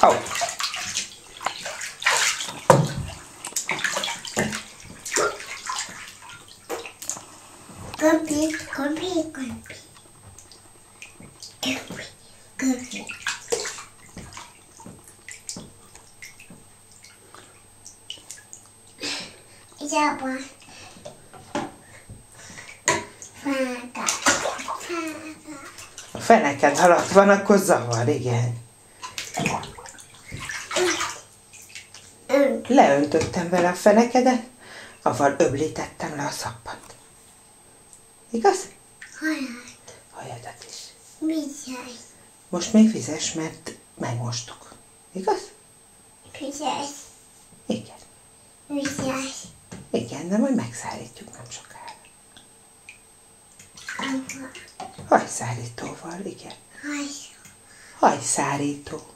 Au. Köpi, köpi, köpi. Köpi, köpi. Jabba. Fága. Fága. A feneked alatt van, akkor zavar, igen. Leöntöttem vele a fenekedet, avval öblítettem le a szappant. Igaz? Haját. Hajadat is. Vizes. Most még vizes, mert megmostuk. Igaz? Vizes. Igen. Vizes. Igen, de majd megszárítjuk nem sokára. Ava. Hajszárítóval, igen. Hajsz. Hajszárító.